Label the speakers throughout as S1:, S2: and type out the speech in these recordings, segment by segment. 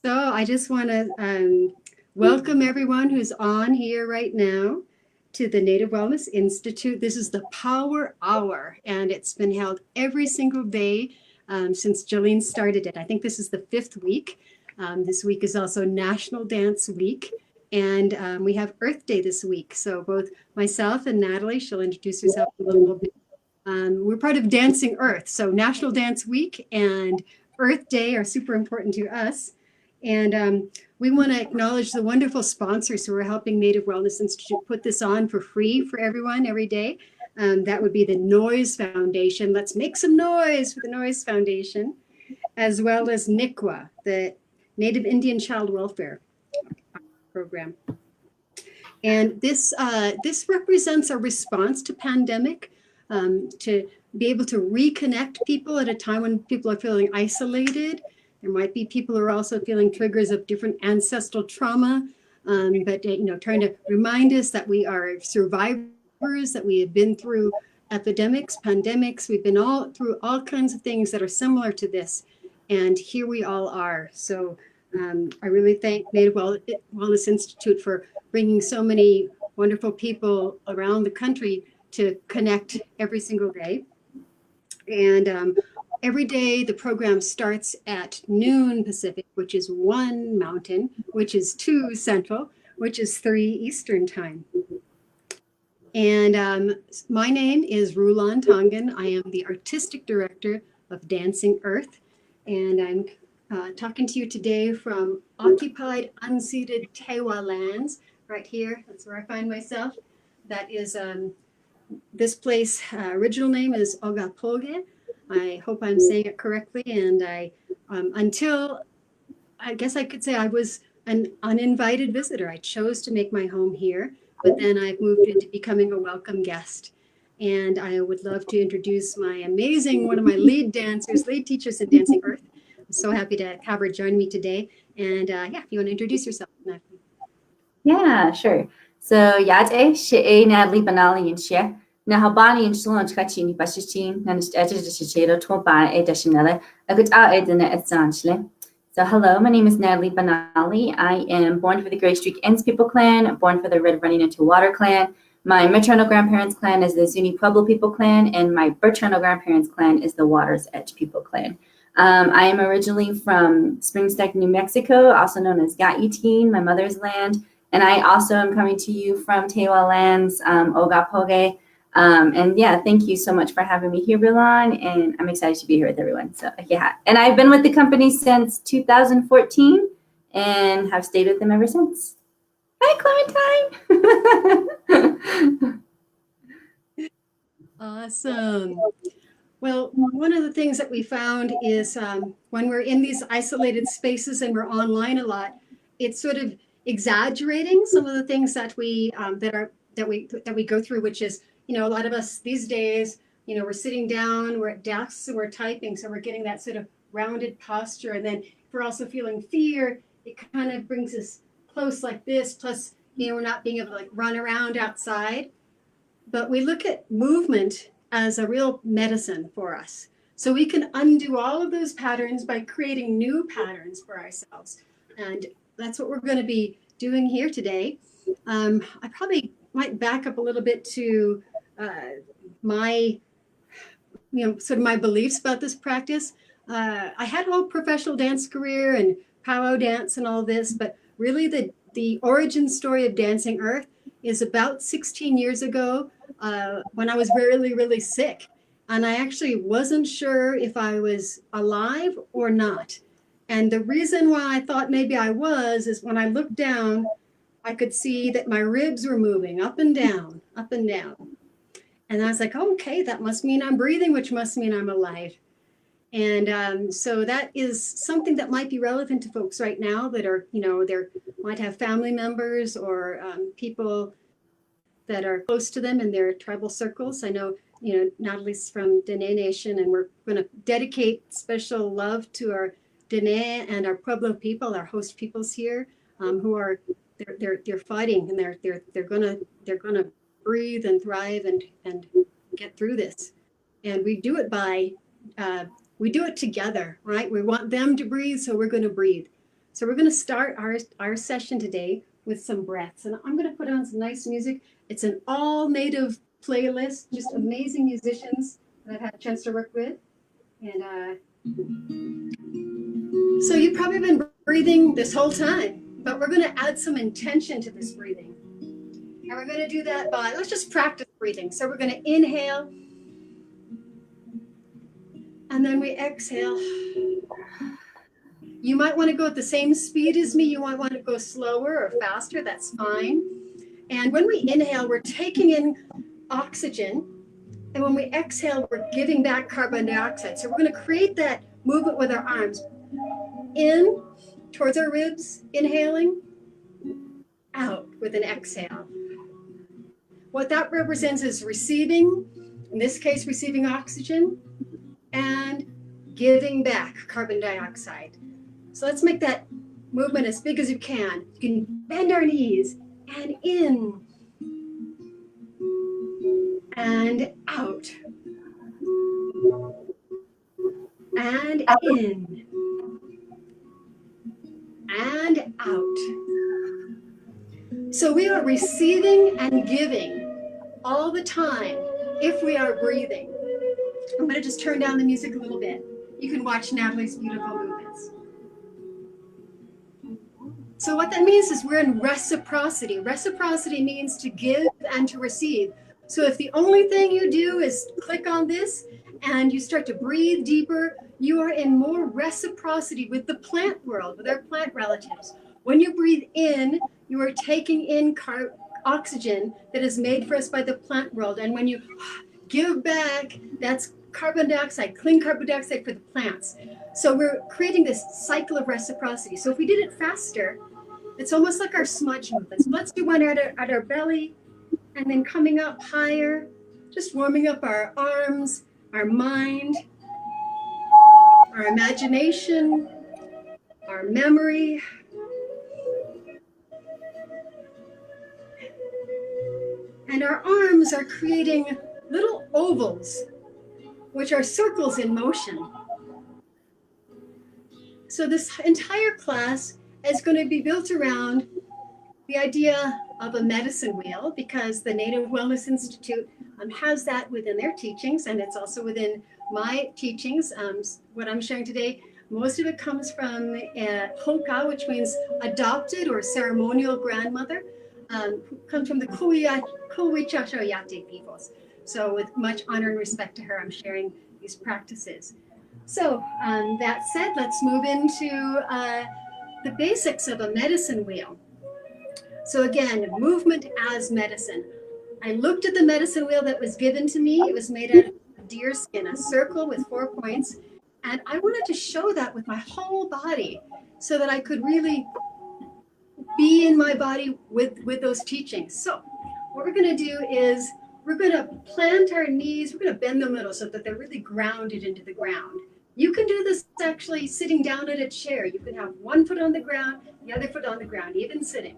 S1: So I just want to welcome everyone who's on here right now to the Native Wellness Institute. This is the Power Hour, and it's been held every single day since Jolene started it. I think this is the fifth week. This week is also National Dance Week, and we have Earth Day this week. So both myself and Natalie, she'll introduce herself a little bit. We're part of Dancing Earth, so National Dance Week and Earth Day are super important to us. And we want to acknowledge the wonderful sponsors who are helping Native Wellness Institute put this on for free for everyone every day. That would be the Noise Foundation. Let's make some noise for the Noise Foundation, as well as NICWA, the Native Indian Child Welfare Program. And this represents a response to pandemic, to be able to reconnect people at a time when people are feeling isolated. There might be people who are also feeling triggers of different ancestral trauma, but trying to remind us that we are survivors, that we have been through epidemics, pandemics. We've been all through all kinds of things that are similar to this, and here we all are. So I really thank Native Wellness Institute for bringing so many wonderful people around the country to connect every single day. And every day the program starts at noon Pacific, which is 1 Mountain, which is 2 Central, which is 3 Eastern time. And my name is Rulan Tangen. I am the artistic director of Dancing Earth, and I'm talking to you today from occupied, unceded Tewa lands, right here. That's where I find myself. That is this place. Original name is Ogapoge. I hope I'm saying it correctly. And until I guess I could say I was an uninvited visitor. I chose to make my home here, but then I've moved into becoming a welcome guest. And I would love to introduce my amazing, one of my lead dancers, lead teachers in Dancing Earth. I'm so happy to have her join me today. And yeah, if you want to introduce yourself, Natalie.
S2: Yeah, sure. So yate she Natalie Banali and she na habani and shalon chachini bashishin and editado to ban edishinella a good out edina essentially. So hello, my name is Natalie Banali. I am born for the Great Streak Ends People Clan, born for the Red Running Into Water Clan. My maternal grandparents' clan is the Zuni Pueblo People Clan, and my paternal grandparents' clan is the Water's Edge People Clan. I am originally from Springstack, New Mexico, also known as Gaitin, my mother's land. And I also am coming to you from Tewa Lands, Ogapoge. And yeah, thank you so much for having me here, Rulan. And I'm excited to be here with everyone. So yeah, and I've been with the company since 2014 and have stayed with them ever since. Hi,
S1: Clementine. Awesome. Well, one of the things that we found is when we're in these isolated spaces and we're online a lot, it's sort of exaggerating some of the things that we go through, which is, a lot of us these days, we're sitting down, we're at desks and we're typing, so we're getting that sort of rounded posture, and then if we're also feeling fear, it kind of brings us close like this. Plus, we're not being able to like run around outside, but we look at movement as a real medicine for us. So we can undo all of those patterns by creating new patterns for ourselves. And that's what we're going to be doing here today. I probably might back up a little bit to my, sort of my beliefs about this practice. I had a whole professional dance career and powwow dance and all this, but really the origin story of Dancing Earth is about 16 years ago when I was really, really sick. And I actually wasn't sure if I was alive or not. And the reason why I thought maybe I was is when I looked down, I could see that my ribs were moving up and down, up and down. And I was like, oh, okay, that must mean I'm breathing, which must mean I'm alive. And so that is something that might be relevant to folks right now that are, they might have family members or people that are close to them in their tribal circles. I know, Natalie's from Dene Nation, and we're going to dedicate special love to our Dene and our Pueblo people, our host peoples here, who are they're fighting, and they're gonna breathe and thrive and get through this. And we do it by we do it together, right? We want them to breathe, so we're going to breathe. So we're going to start our session today with some breaths. And I'm going to put on some nice music. It's an all native playlist, just amazing musicians that I've had a chance to work with. And so you've probably been breathing this whole time, but we're going to add some intention to this breathing. And we're going to do that by, let's just practice breathing. So we're going to inhale, and then we exhale. You might want to go at the same speed as me. You might want to go slower or faster. That's fine. And when we inhale, we're taking in oxygen. And when we exhale, we're giving back carbon dioxide. So we're going to create that movement with our arms. In towards our ribs, inhaling, out with an exhale. What that represents is receiving, in this case, receiving oxygen, and giving back carbon dioxide. So let's make that movement as big as you can. You can bend our knees, and in, and out, and in, and out. So we are receiving and giving all the time if we are breathing. I'm going to just turn down the music a little bit. You can watch Natalie's beautiful movements. So what that means is we're in reciprocity. Reciprocity means to give and to receive. So if the only thing you do is click on this and you start to breathe deeper, you are in more reciprocity with the plant world, with our plant relatives. When you breathe in, you are taking in oxygen that is made for us by the plant world. And when you give back, that's carbon dioxide, clean carbon dioxide for the plants. So we're creating this cycle of reciprocity. So if we did it faster, it's almost like our smudge movements. Let's do one at our belly and then coming up higher, just warming up our arms, our mind, our imagination, our memory. And our arms are creating little ovals, which are circles in motion. So this entire class is going to be built around the idea of a medicine wheel, because the Native Wellness Institute has that within their teachings, and it's also within my teachings. What I'm sharing today, most of it comes from Hoka, which means adopted or ceremonial grandmother, who comes from the Kuwichashoyate peoples. So with much honor and respect to her, I'm sharing these practices. So that said, let's move into the basics of a medicine wheel. So again, movement as medicine. I looked at the medicine wheel that was given to me. It was made out of deer skin, a circle with 4 points. And I wanted to show that with my whole body so that I could really be in my body with those teachings. So what we're going to do is we're going to plant our knees. We're going to bend them a little so that they're really grounded into the ground. You can do this actually sitting down at a chair. You can have one foot on the ground, the other foot on the ground, even sitting.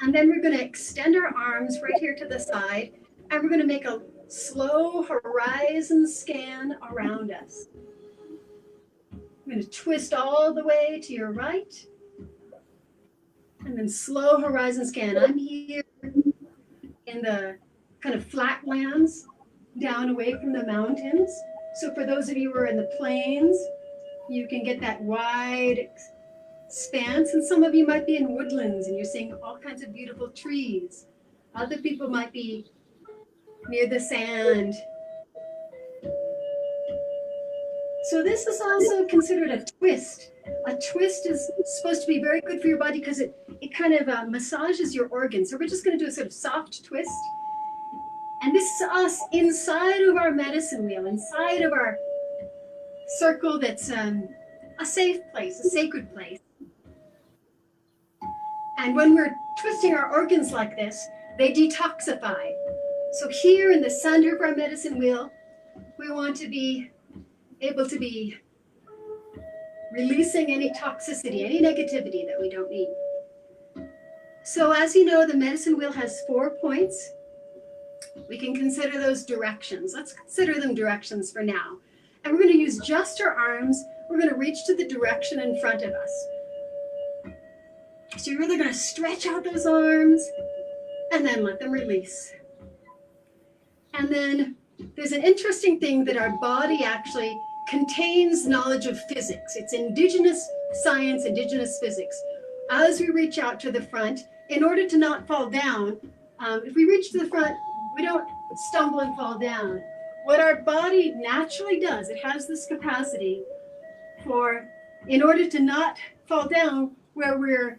S1: And then we're going to extend our arms right here to the side, and we're going to make a slow horizon scan around us. I'm going to twist all the way to your right, and then slow horizon scan. I'm here in the kind of flatlands down away from the mountains. So for those of you who are in the plains, you can get that wide expanse, and some of you might be in woodlands and you're seeing all kinds of beautiful trees. Other people might be near the sand. So this is also considered a twist. A twist is supposed to be very good for your body because it kind of massages your organs. So we're just going to do a sort of soft twist. And this is us inside of our medicine wheel, inside of our circle that's a safe place, a sacred place. And when we're twisting our organs like this, they detoxify. So here in the center of our medicine wheel, we want to be able to be releasing any toxicity, any negativity that we don't need. So as you know, the medicine wheel has 4 points. We can consider those directions. Let's consider them directions for now. And we're going to use just our arms. We're going to reach to the direction in front of us. So you're really going to stretch out those arms and then let them release. And then there's an interesting thing that our body actually contains knowledge of physics. It's indigenous science, indigenous physics. As we reach out to the front, in order to not fall down, if we reach to the front, we don't stumble and fall down. What our body naturally does, it has this capacity for, in order to not fall down, where we're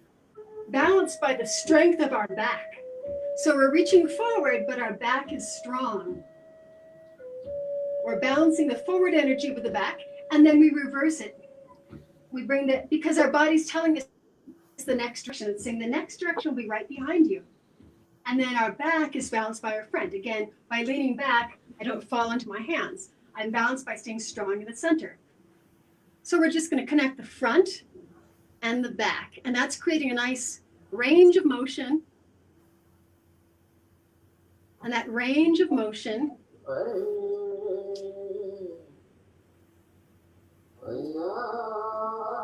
S1: balanced by the strength of our back. So we're reaching forward, but our back is strong. We're balancing the forward energy with the back, and then we reverse it. We bring that, because our body's telling us the next direction. It's saying the next direction will be right behind you. And then our back is balanced by our front. Again, by leaning back, I don't fall into my hands. I'm balanced by staying strong in the center. So we're just going to connect the front and the back. And that's creating a nice range of motion. And that range of motion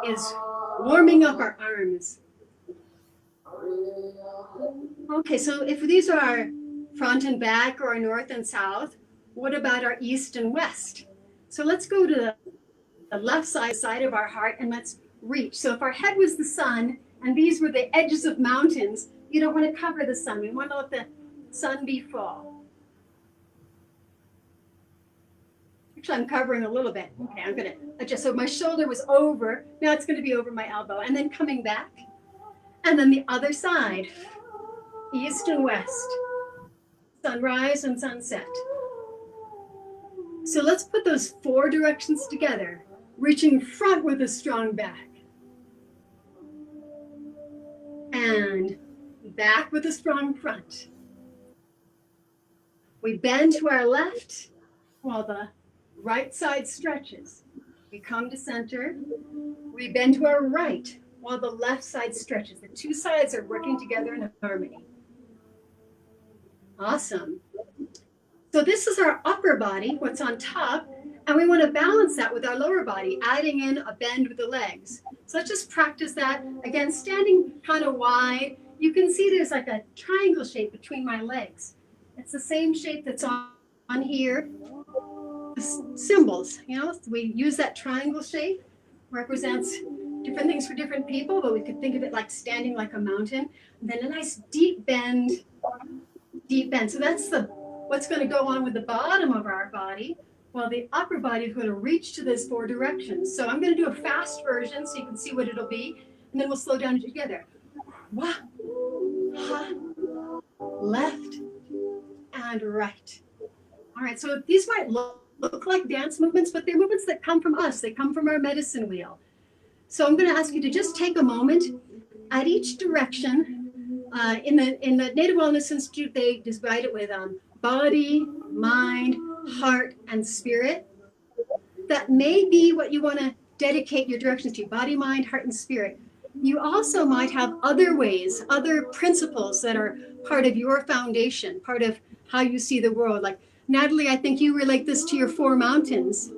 S1: is warming up our arms. Okay, so if these are our front and back or our north and south, what about our east and west? So let's go to the left side of our heart and let's reach. So if our head was the sun and these were the edges of mountains, you don't want to cover the sun. We want to let the sun be full. Actually, I'm covering a little bit. Okay, I'm going to adjust. So my shoulder was over. Now it's going to be over my elbow. And then coming back. And then the other side, east and west, sunrise and sunset. So let's put those 4 directions together, reaching front with a strong back. And back with a strong front. We bend to our left while the right side stretches. We come to center. We bend to our right while the left side stretches. The 2 sides are working together in harmony. Awesome. So this is our upper body, what's on top, and we want to balance that with our lower body, adding in a bend with the legs. So let's just practice that. Again, standing kind of wide. You can see there's like a triangle shape between my legs. It's the same shape that's on here. Symbols, we use that triangle shape, represents different things for different people, but we could think of it like standing like a mountain. And then a nice deep bend. So that's what's going to go on with the bottom of our body, while the upper body is going to reach to those 4 directions. So I'm going to do a fast version so you can see what it'll be, and then we'll slow down together. Wah, ha, left, and right. All right, so these might look like dance movements, but they're movements that come from us. They come from our medicine wheel. So I'm going to ask you to just take a moment at each direction. In the Native Wellness Institute, they divide it with body, mind, heart, and spirit. That may be what you want to dedicate your directions to, body, mind, heart, and spirit. You also might have other ways, other principles that are part of your foundation, part of how you see the world. Like, Natalie, I think you relate this to your 4 mountains.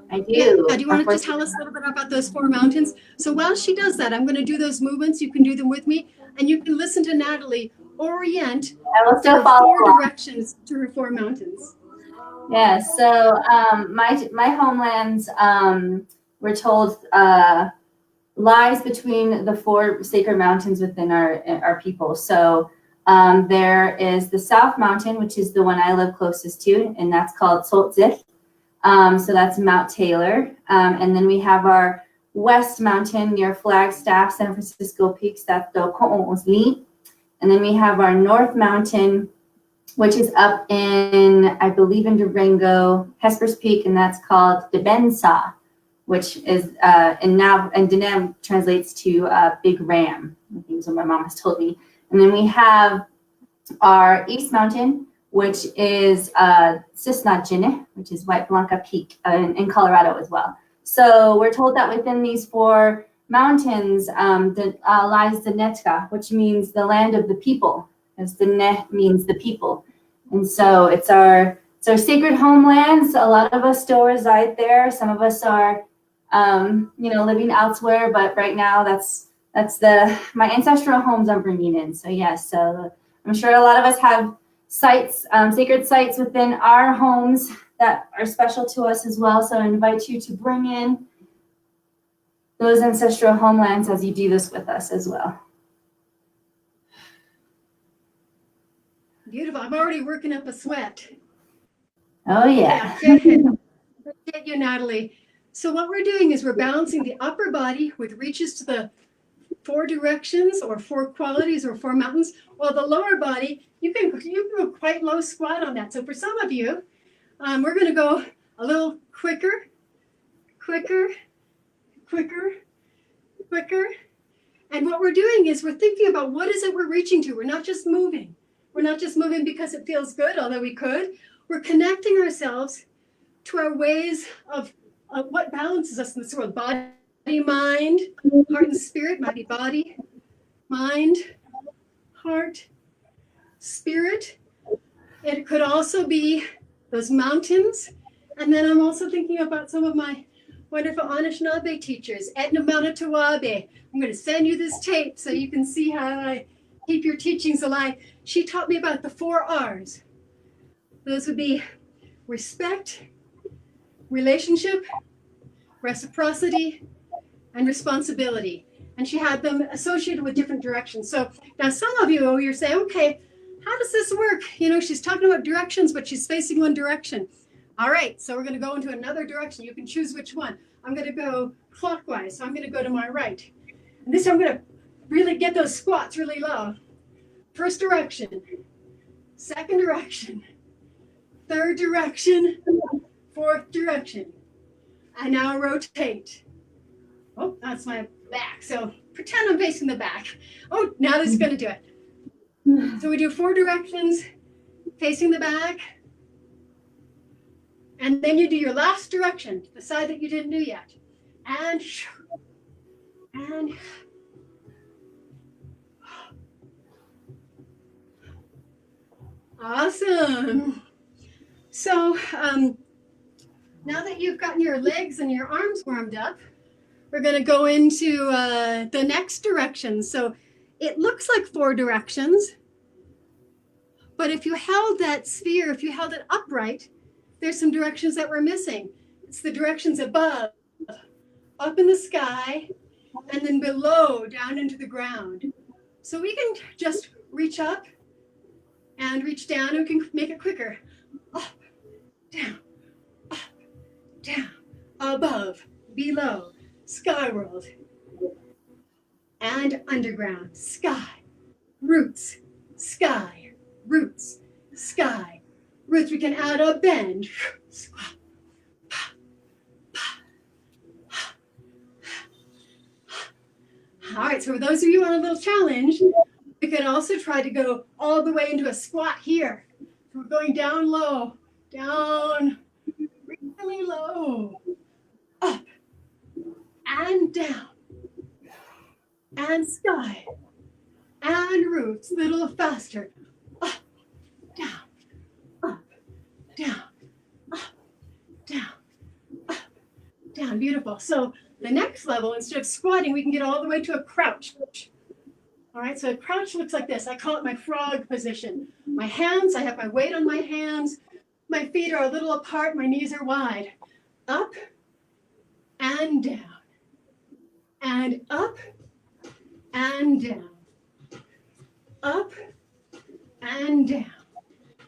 S2: I do.
S1: Yeah, do you want to tell us a little bit about those 4 mountains? So while she does that, I'm going to do those movements. You can do them with me, and you can listen to Natalie orient
S2: I will still
S1: her
S2: follow
S1: 4 directions to her 4 mountains.
S2: Yeah, so my homelands, we're told, lies between the 4 sacred mountains within our people. So there is the South Mountain, which is the one I live closest to, and that's called Tsotzil. So that's Mount Taylor. And then we have our West Mountain near Flagstaff, San Francisco Peaks, that's the Ko'o'osli. And then we have our North Mountain, which is up in, I believe, in Durango, Hesper's Peak, and that's called Debensa, which is, and Deneb translates to Big Ram. I think is what my mom has told me. And then we have our East Mountain, which is Cisnajine, which is White Blanca Peak in Colorado as well. So we're told that within these 4 mountains lies the Netka, which means the land of the people, as the Ne means the people. And so it's our sacred homelands. A lot of us still reside there. Some of us are, living elsewhere, but right now that's That's my ancestral homes I'm bringing in. So yes, so I'm sure a lot of us have sites, sacred sites within our homes that are special to us as well. So I invite you to bring in those ancestral homelands as you do this with us as well.
S1: Beautiful. I'm already working up a sweat.
S2: Oh yeah.
S1: Get you, Natalie. So what we're doing is we're balancing the upper body with reaches to the 4 directions or 4 qualities or 4 mountains, while the lower body, you can go quite low squat on that. So for some of you, we're going to go a little quicker, quicker, quicker, quicker. And what we're doing is we're thinking about what is it we're reaching to. We're not just moving. We're not just moving because it feels good, although we could. We're connecting ourselves to our ways of what balances us in this world. Body, mind, heart, and spirit. Might be body, mind, heart, spirit. It could also be those mountains. And then I'm also thinking about some of my wonderful Anishinaabe teachers, Edna Manitowabe. I'm going to send you this tape so you can see how I keep your teachings alive. She taught me about the 4 R's. Those would be respect, relationship, reciprocity, and responsibility. And she had them associated with different directions. So now some of you, you're saying, okay, how does this work? You know, she's talking about directions, but she's facing one direction. All right, so we're going to go into another direction. You can choose which one. I'm going to go clockwise, so I'm going to go to my right. And this time I'm going to really get those squats really low. First direction, second direction, third direction, fourth direction. And now rotate. Oh, that's my back. So pretend I'm facing the back. Oh, now this is going to do it. So we do 4 directions, facing the back. And then you do your last direction, the side that you didn't do yet. And awesome. So now that you've gotten your legs and your arms warmed up, we're going to go into the next direction. So it looks like 4 directions, but if you held that sphere, if you held it upright, there's some directions that we're missing. It's the directions above, up in the sky, and then below, down into the ground. So we can just reach up and reach down, and we can make it quicker. Up, down, above, below, sky world, and underground, sky, roots, sky, roots, sky, roots. We can add a bend. All right, so for those of you on a little challenge, we can also try to go all the way into a squat here. So we're going down low, down, really low, up, and down, and sky, and roots, a little faster, up, down, up, down, up, down, up, down. Beautiful. So the next level, instead of squatting, we can get all the way to a crouch. All right, so a crouch looks like this. I call it my frog position. My hands, I have my weight on my hands. My feet are a little apart, my knees are wide. Up and down. And up and down. Up and down.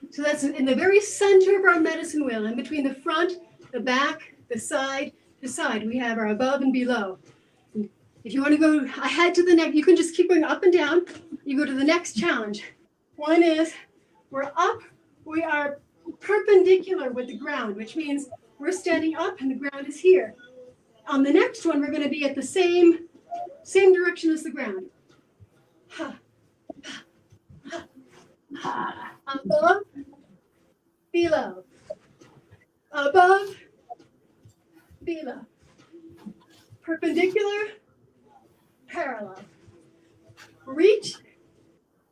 S1: So that's in the very center of our medicine wheel, in between the front, the back, the side, we have our above and below. If you want to go ahead to the next, you can just keep going up and down. You go to the next challenge. One is we're up, we are perpendicular with the ground, which means we're standing up and the ground is here. On the next one, we're going to be at the same direction as the ground. Ha, ha, ha. Above, below. Above, below. Perpendicular, parallel. Reach.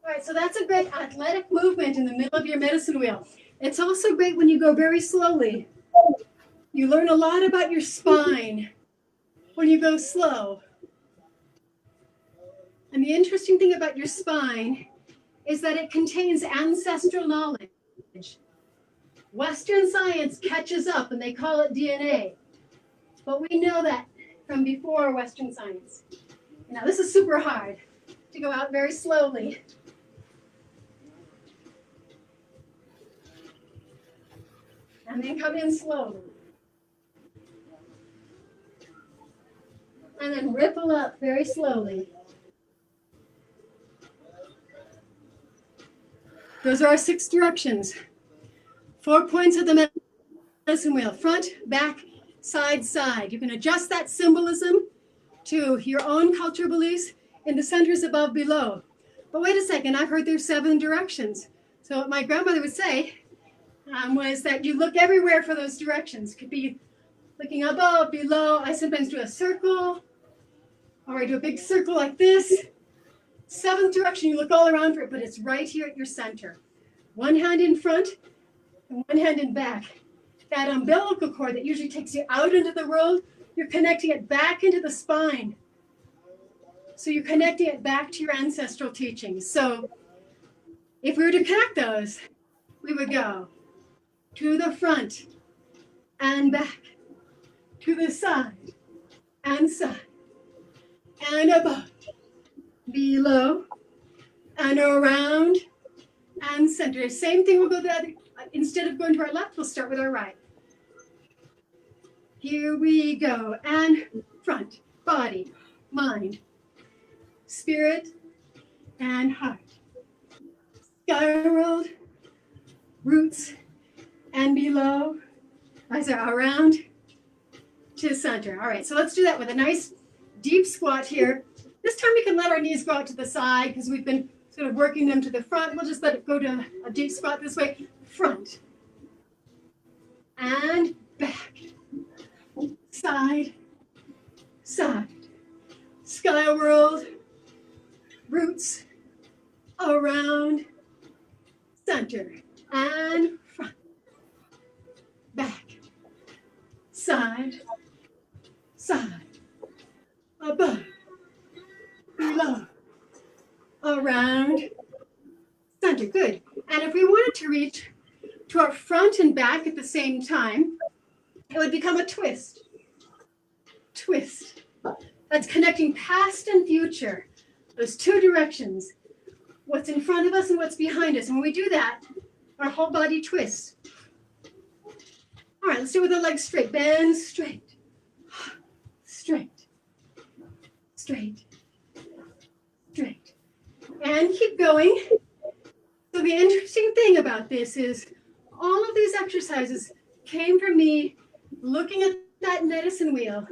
S1: All right, so that's a great athletic movement in the middle of your medicine wheel. It's also great when you go very slowly. You learn a lot about your spine when you go slow. And the interesting thing about your spine is that it contains ancestral knowledge. Western science catches up and they call it DNA. But we know that from before Western science. Now, this is super hard to go out very slowly. And then come in slowly. And then ripple up very slowly. Those are our 6 directions. 4 points of the medicine wheel: front, back, side, side. You can adjust that symbolism to your own cultural beliefs in the centers above, below. But wait a second, I've heard there's 7 directions. So what my grandmother would say was that you look everywhere for those directions. Could be looking above, below. I sometimes do a circle, or I do a big circle like this. 7th direction, you look all around for it, but it's right here at your center. One hand in front and one hand in back. That umbilical cord that usually takes you out into the world, you're connecting it back into the spine. So you're connecting it back to your ancestral teachings. So if we were to connect those, we would go to the front and back, to the side, and above, below, and around, and center. Same thing, we'll go the other, instead of going to our left, we'll start with our right. Here we go, and front, body, mind, spirit, and heart. Sky world, roots, and below, around to center. All right, so let's do that with a nice deep squat here. This time we can let our knees go out to the side because we've been sort of working them to the front. We'll just let it go to a deep squat this way. Front and back, side, side, sky world, roots, around, center, and front, back, side, side, above, below, around, center. Good. And if we wanted to reach to our front and back at the same time, it would become a twist. Twist. That's connecting past and future. Those 2 directions. What's in front of us and what's behind us. And when we do that, our whole body twists. All right, let's do it with the legs straight. Bend straight. Straight. Straight. Straight. And keep going. So the interesting thing about this is all of these exercises came from me looking at that medicine wheel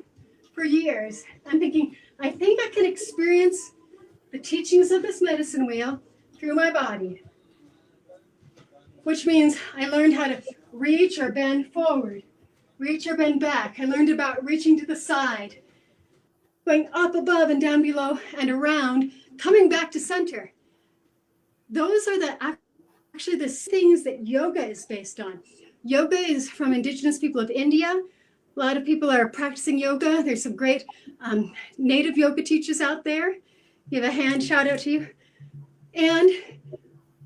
S1: for years. I'm thinking, I think I can experience the teachings of this medicine wheel through my body, which means I learned how to reach or bend forward, reach or bend back. I learned about reaching to the side, going up, above, and down below, and around, coming back to center. Those are actually the things that yoga is based on. Yoga is from indigenous people of India. A lot of people are practicing yoga. There's some great native yoga teachers out there. Give a hand shout out to you. And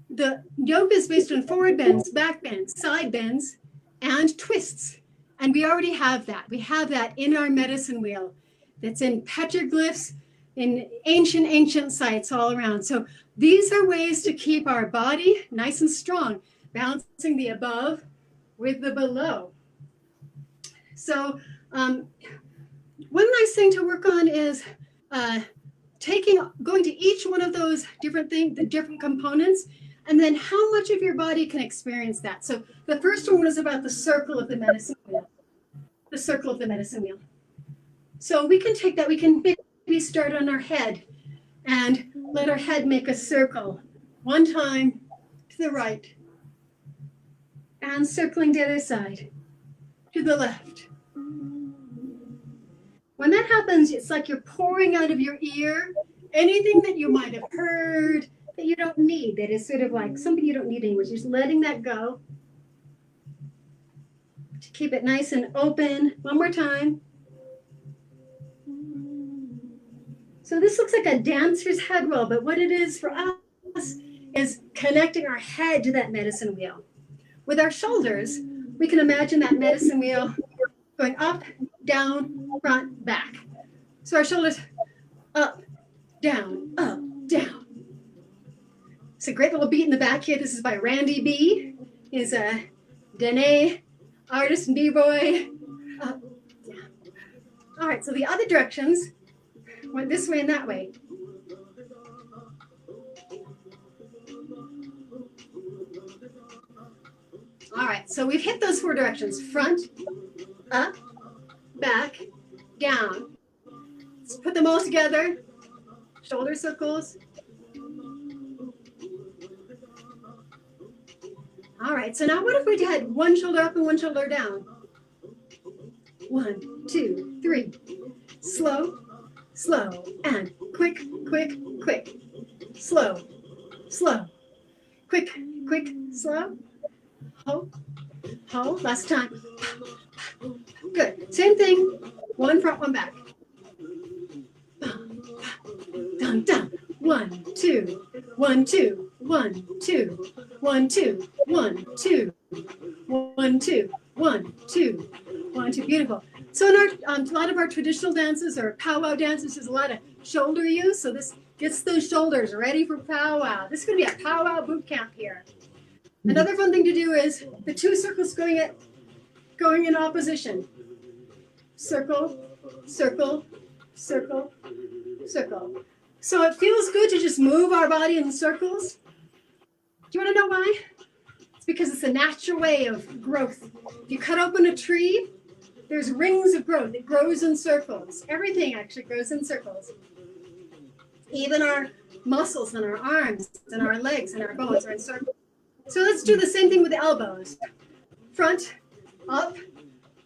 S1: the yoga is based on forward bends, back bends, side bends, and twists. And we already have that. We have that in our medicine wheel. That's in petroglyphs, in ancient sites all around. So these are ways to keep our body nice and strong, balancing the above with the below. So one nice thing to work on is going to each one of those different things, the different components, and then how much of your body can experience that. So the first one was about the circle of the medicine wheel. The circle of the medicine wheel. So we can take that, we can maybe start on our head and let our head make a circle. One time to the right. And circling the other side. To the left. When that happens, it's like you're pouring out of your ear anything that you might have heard that you don't need, that is sort of like something you don't need anymore. Just letting that go. To keep it nice and open. One more time. So this looks like a dancer's head roll, but what it is for us is connecting our head to that medicine wheel. With our shoulders, we can imagine that medicine wheel going up, down, front, back. So our shoulders up, down, up, down. It's a great little beat in the back here. This is by Randy B. He's a Dene artist and b-boy. Up, down. All right, so the other directions went this way and that way. All right, so we've hit those 4 directions: front, up, back, down. Let's put them all together. Shoulder circles. All right, so now what if we had one shoulder up and one shoulder down? 1, 2, 3. Slow, slow, and quick, quick, quick. Slow, slow, quick, quick, slow. Hold, hold. Last time. Good. Same thing. One front, one back. Dun, dun. 1, 2, 1, 2, 1, 2, 1, 2, 1, 2, 1, 2, 1, 2, 1, 2. Beautiful. So in our a lot of our traditional dances or powwow dances, there's a lot of shoulder use. So this gets those shoulders ready for powwow. This is going to be a powwow boot camp here. Another fun thing to do is the 2 circles going in opposition. Circle, circle, circle, circle. So it feels good to just move our body in circles. Do you want to know why? It's because it's a natural way of growth. If you cut open a tree, there's rings of growth. It grows in circles. Everything actually grows in circles. Even our muscles and our arms and our legs and our bones are in circles. So let's do the same thing with the elbows. Front, up,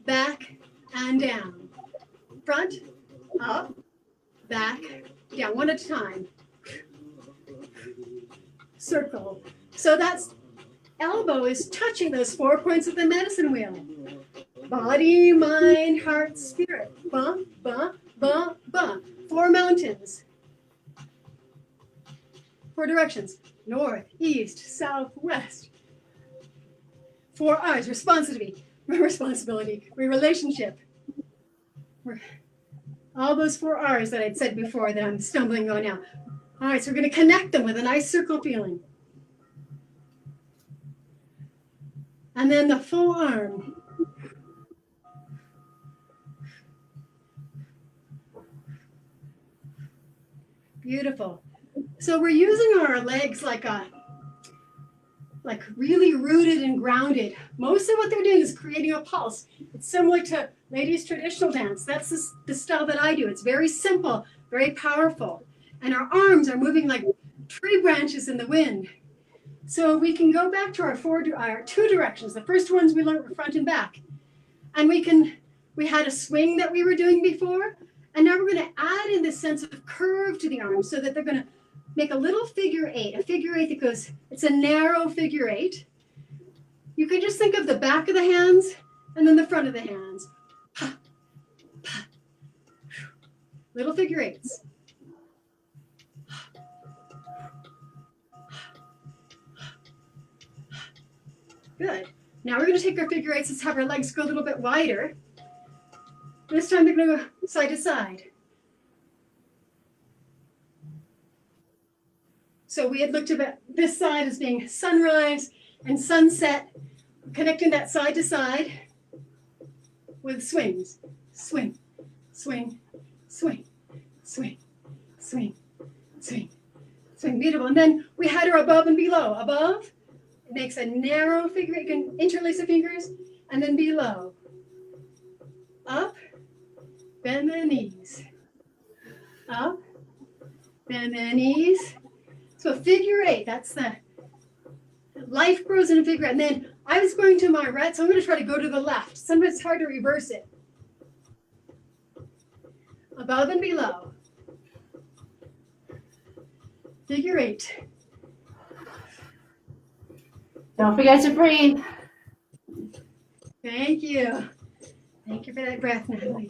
S1: back, and down. Front, up, back, down. One at a time. Circle. So that's elbow is touching those 4 points of the medicine wheel. Body, mind, heart, spirit. Ba, ba, ba, ba. 4 mountains. 4 directions. North, east, south, west. 4 R's. Responsibility, relationship. All those 4 R's that I'd said before that I'm stumbling on now. All right, so we're going to connect them with a nice circle feeling. And then the full arm. Beautiful. So we're using our legs like really rooted and grounded. Most of what they're doing is creating a pulse. It's similar to ladies' traditional dance. That's the style that I do. It's very simple, very powerful. And our arms are moving like tree branches in the wind. So we can go back to our 2 directions. The first ones we learned were front and back. And we had a swing that we were doing before. And now we're going to add in this sense of curve to the arms so that they're going to make a little figure 8, a figure 8 that goes, it's a narrow figure 8. You can just think of the back of the hands and then the front of the hands. Little figure 8s. Good. Now we're going to take our figure 8s. Let's have our legs go a little bit wider. This time they're going to go side to side. So we had looked at this side as being sunrise and sunset, connecting that side to side with swings. Swing, swing, swing, swing, swing, swing, swing. Beautiful. And then we had her above and below. Above, it makes a narrow figure. You can interlace the fingers. And then below. Up, bend the knees. Up, bend the knees. So figure 8, that's the life grows in a figure 8. And then I was going to my right, so I'm going to try to go to the left. Sometimes it's hard to reverse it. Above and below. Figure 8.
S2: Don't forget to breathe.
S1: Thank you. Thank you for that breath, Natalie.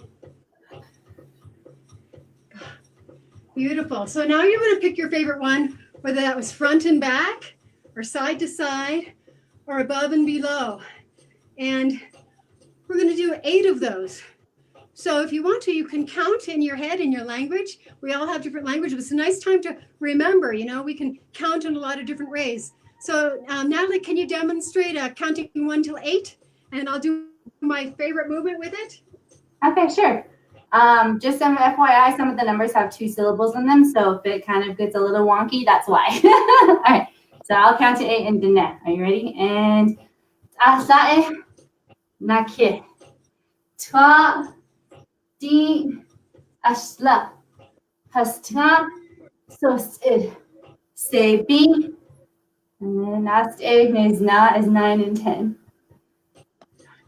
S1: Beautiful. So now you're going to pick your favorite one, whether that was front and back, or side to side, or above and below. And we're going to do 8 of those. So if you want to, you can count in your head in your language. We all have different languages. It's a nice time to remember, we can count in a lot of different ways. So Natalie, can you demonstrate counting 1 till 8? And I'll do my favorite movement with it.
S2: Okay, sure. Just some FYI, some of the numbers have 2 syllables in them, so if it kind of gets a little wonky, that's why. All right, so I'll count to 8 and Dine. Are you ready? And Asae Nake. Twa Di Ashla. Hasta Sosid. Sebi. And then last 8 is not as 9 and 10.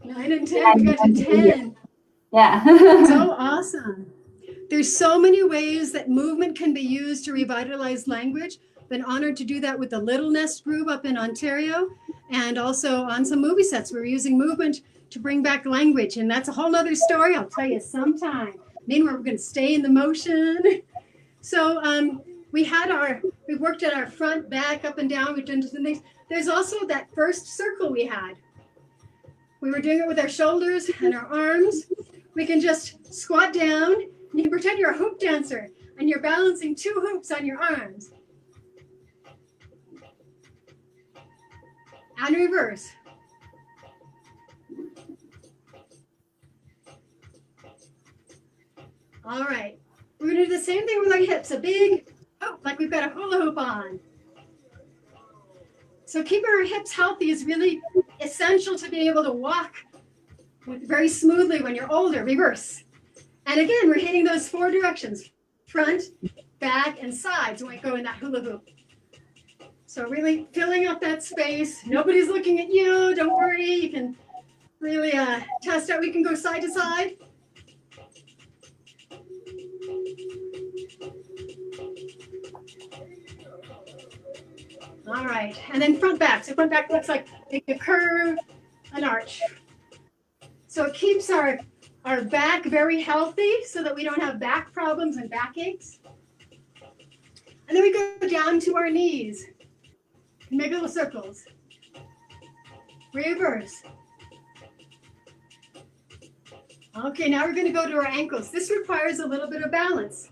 S1: 9 and 10. We got to 10.
S2: Yeah.
S1: So awesome. There's so many ways that movement can be used to revitalize language. Been honored to do that with the Little Nest group up in Ontario, and also on some movie sets. We were using movement to bring back language, and that's a whole other story I'll tell you sometime. Meanwhile, we're going to stay in the motion. So we worked at our front, back, up and down. We've done some things. There's also that first circle we had. We were doing it with our shoulders and our arms. We can just squat down. You can pretend you're a hoop dancer and you're balancing 2 hoops on your arms. And reverse. All right. We're going to do the same thing with our hips. A big hoop, like we've got a hula hoop on. So keeping our hips healthy is really essential to being able to walk very smoothly when you're older. Reverse. And again, we're hitting those 4 directions: front, back, and sides when we go in that hula hoop. So really filling up that space. Nobody's looking at you. Don't worry. You can really test out. We can go side to side. All right. And then front back. So front back looks like a curve, an arch. So it keeps our back very healthy so that we don't have back problems and backaches. And then we go down to our knees. Make little circles. Reverse. Okay, now we're going to go to our ankles. This requires a little bit of balance.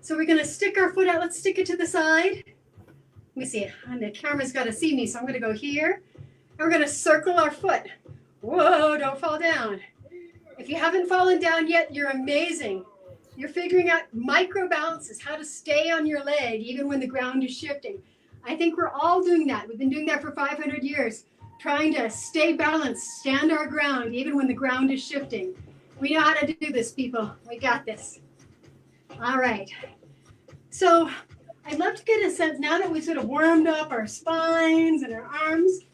S1: So we're going to stick our foot out. Let's stick it to the side. Let me see. And the camera's got to see me, so I'm going to go here. And we're going to circle our foot. Whoa, don't fall down. If you haven't fallen down yet, you're amazing. You're figuring out micro balances, how to stay on your leg even when the ground is shifting. I think we're all doing that. We've been doing that for 500 years, trying to stay balanced, stand our ground even when the ground is shifting. We know how to do this, people. We got this. All right. So I'd love to get a sense, now that we've sort of warmed up our spines and our arms,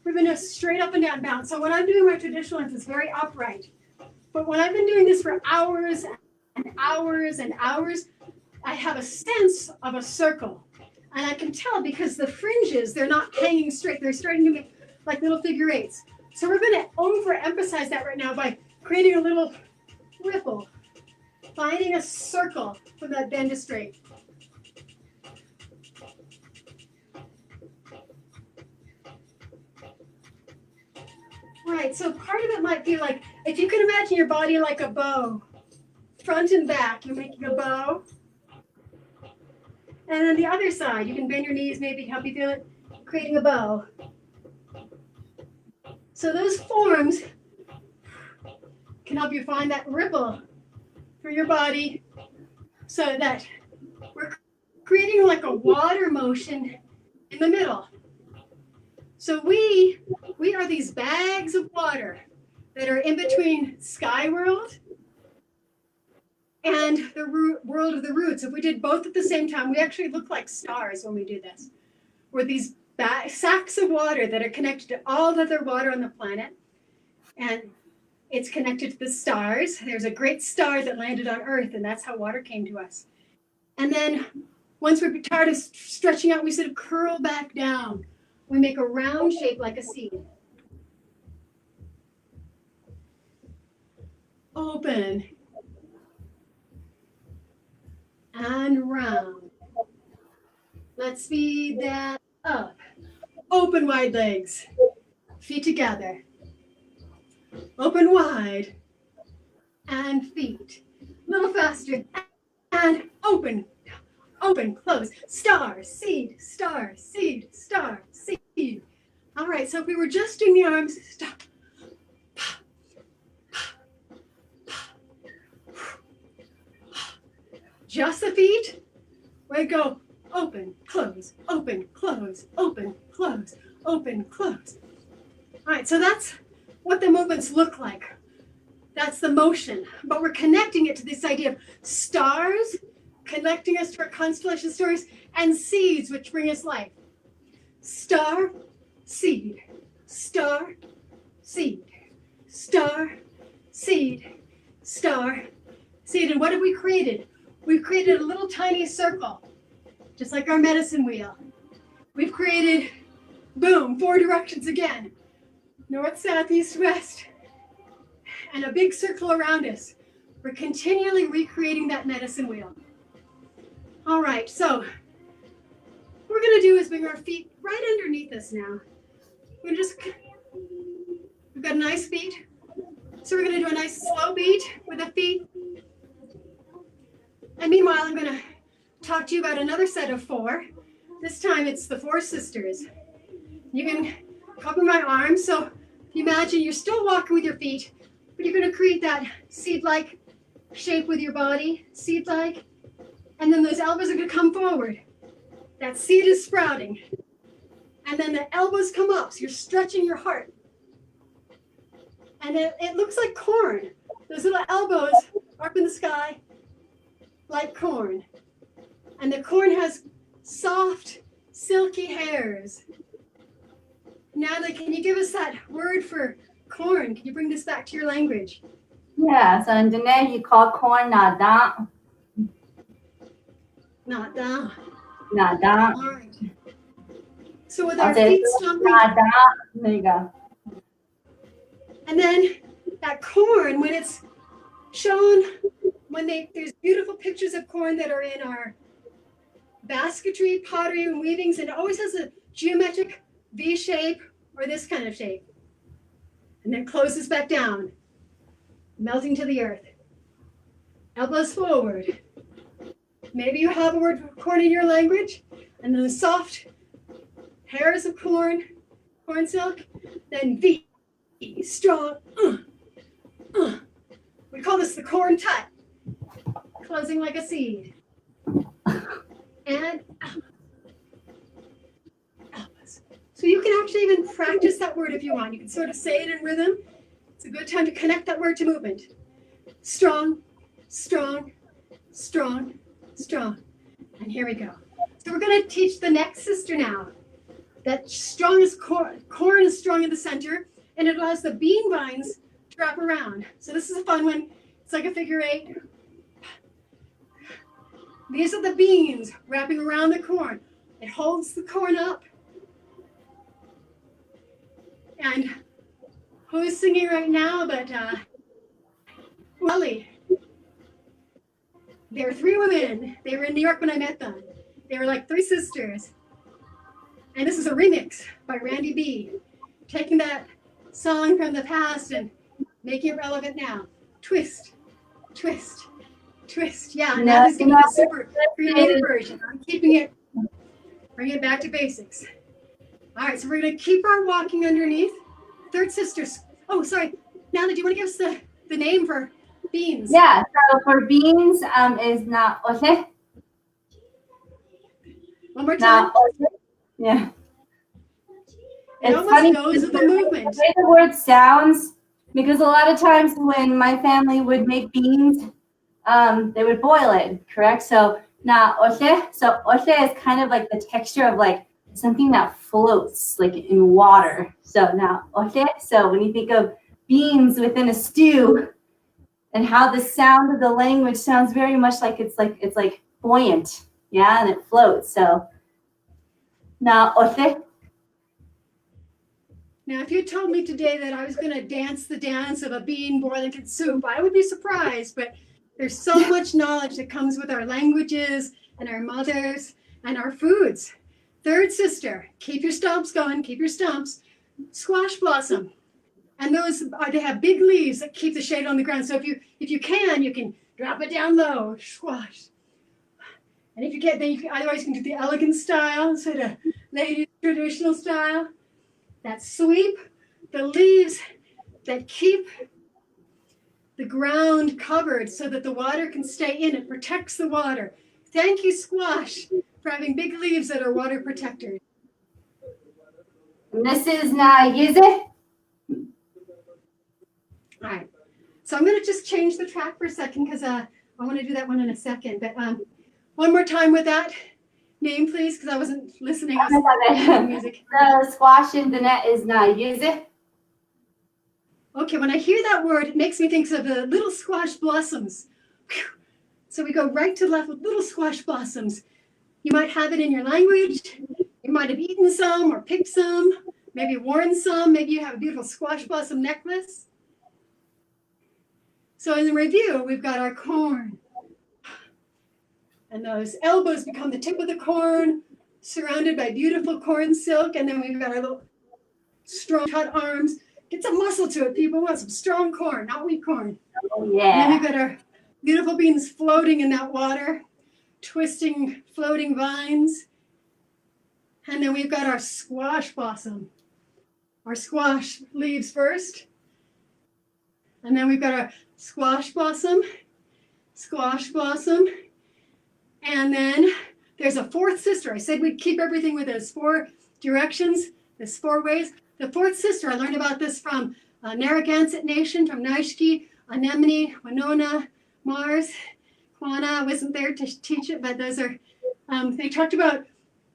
S1: we're going to straight up and down bounce. So when I'm doing my traditional dance, it's very upright. But when I've been doing this for hours and hours and hours, I have a sense of a circle. And I can tell because the fringes, they're not hanging straight. They're starting to make like little figure eights. So we're going to overemphasize that right now by creating a little ripple, finding a circle for that bend to straight. Right, so part of it might be like, if you can imagine your body like a bow, front and back, you're making a bow. And then the other side, you can bend your knees, maybe help you feel it, creating a bow. So those forms can help you find that ripple for your body so that we're creating like a water motion in the middle. So we are these bags of water that are in between sky world and the world of the roots. If we did both at the same time, we actually look like stars when we do this. We're these sacks of water that are connected to all the other water on the planet. And it's connected to the stars. There's a great star that landed on Earth, and that's how water came to us. And then once we're tired of stretching out, we sort of curl back down. We make a round shape like a seed. Open. and round. Let's speed that up. Open wide legs, feet together. Open wide and feet. A little faster and open, open, close. Star, seed, star, seed, star, seed. All right, so if we were just doing the arms, stop. Just the feet, we go open, close, open, close, open, close, open, close. All right, so that's what the movements look like. That's the motion, but we're connecting it to this idea of stars, connecting us to our constellation stories, and seeds, which bring us life. Star, seed, star, seed, star, seed, star, seed. And what have we created? We've created a little tiny circle, just like our medicine wheel. We've created, boom, 4 directions again. North, south, east, west, and a big circle around us. We're continually recreating that medicine wheel. All right, so what we're gonna do is bring our feet right underneath us now. We've got a nice beat. So we're gonna do a nice slow beat with the feet. And meanwhile, I'm gonna talk to you about another set of 4. This time it's the 4 sisters. You can cover my arms. So if you imagine you're still walking with your feet, but you're gonna create that seed-like shape with your body, seed-like. And then those elbows are gonna come forward. That seed is sprouting. And then the elbows come up, so you're stretching your heart. And it looks like corn. Those little elbows are up in the sky like corn. And the corn has soft, silky hairs. Natalie, can you give us that word for corn? Can you bring this back to your language?
S2: Yeah, so in Dene, you call corn nada.
S1: Nada.
S2: Nada.
S1: All right. So with our feet stomping.
S2: Nada. There you go.
S1: And then that corn, when it's shown, there's beautiful pictures of corn that are in our basketry, pottery, and weavings, and it always has a geometric V shape or this kind of shape. And then closes back down, melting to the earth. Elbows forward. Maybe you have a word for corn in your language, and then the soft hairs of corn silk, then V, strong, We call this the corn tut, closing like a seed. And elbows. So you can actually even practice that word if you want. You can sort of say it in rhythm. It's a good time to connect that word to movement. Strong, strong, strong, strong. And here we go. So we're going to teach the next sister now. That strong is corn is strong in the center, and it allows the bean vines to wrap around. So this is a fun one. It's like a figure 8. These are the beans wrapping around the corn. It holds the corn up. And who's singing right now but Welly? There were 3 women. They were in New York when I met them. They were like 3 sisters. And this is a remix by Randy B, taking that song from the past and making it relevant now. Twist, twist, twist. Yeah, now this is going to be a super creative version. I'm keeping it, bring it back to basics. All right, so we're going to keep our walking underneath. Third sisters. Oh, sorry. Natalie, do you want to give us the name for beans?
S2: Yeah, so for beans is na ose.
S1: One more time.
S2: Yeah.
S1: It
S2: It's funny
S1: goes with the movement.
S2: The way the word sounds, because a lot of times when my family would make beans, they would boil it, correct? So na ose. So ose is kind of like the texture of like something that floats like in water. So na ose. So when you think of beans within a stew and how the sound of the language sounds very much like it's like buoyant, yeah, and it floats. So na ose.
S1: Now, if you told me today that I was going to dance the dance of a bean boiling in soup, I would be surprised, but There's so much knowledge that comes with our languages and our mothers and our foods. Third sister, keep your stumps going, keep your stumps. Squash blossom. And those are, they have big leaves that keep the shade on the ground. So if you can drop it down low, squash. And if you can't, then otherwise you can do the elegant style, sort of ladies traditional style. That sweep, the leaves that keep the ground covered so that the water can stay in. It protects the water. Thank you, squash, for having big leaves that are water protectors.
S2: Mrs. Nayeze.
S1: All right. So I'm going to just change the track for a second because I want to do that one in a second. But one more time with that name, please, because I wasn't listening. I was music.
S2: The squash in the net is Nayeze.
S1: Okay, when I hear that word, it makes me think of the little squash blossoms. Whew. So we go right to left with little squash blossoms. You might have it in your language. You might have eaten some or picked some, maybe worn some. Maybe you have a beautiful squash blossom necklace. So in the review, we've got our corn. And those elbows become the tip of the corn, surrounded by beautiful corn silk. And then we've got our little strong cut arms. Get some muscle to it, people. We want some strong corn, not weak corn.
S2: Oh, yeah.
S1: And then we've got our beautiful beans floating in that water, twisting, floating vines. And then we've got our squash blossom. Our squash leaves first. And then we've got our squash blossom. And then there's a fourth sister. I said we'd keep everything with those 4 directions, those 4 ways. The fourth sister, I learned about this from Narragansett Nation, from Naishki, Anemone, Winona, Mars, Quanah. I wasn't there to teach it, but those are, they talked about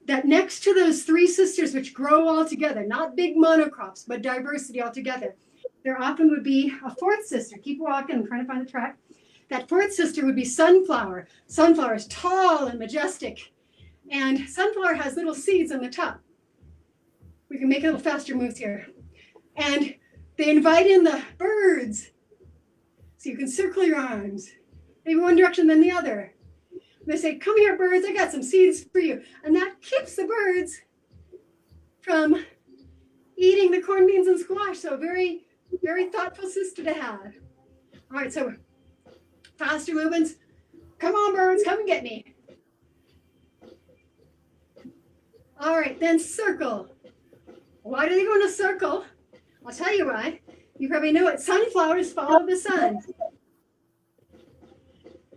S1: that next to those 3 sisters, which grow all together, not big monocrops, but diversity altogether, there often would be a fourth sister. Keep walking, I'm trying to find the track. That fourth sister would be sunflower. Sunflower is tall and majestic. And sunflower has little seeds on the top. We can make a little faster moves here. And they invite in the birds. So you can circle your arms, maybe one direction, then the other. They say, come here, birds, I got some seeds for you. And that keeps the birds from eating the corn, beans, and squash. So very, very thoughtful sister to have. All right, so faster movements. Come on, birds, come and get me. All right, then circle. Why do they go in a circle? I'll tell you why. You probably know it. Sunflowers follow the sun.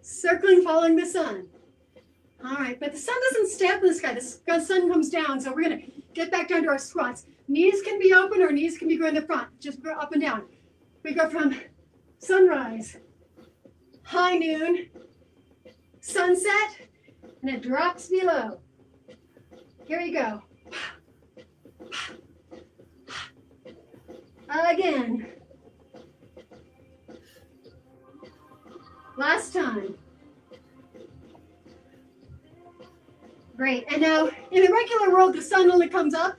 S1: Circling, following the sun. All right, but the sun doesn't stay up in the sky. The sun comes down, so we're going to get back down to our squats. Knees can be open or knees can be going to the front. Just go up and down. We go from sunrise, high noon, sunset, and it drops below. Here we go. Again. Last time. Great. And now, in the regular world, the sun only comes up,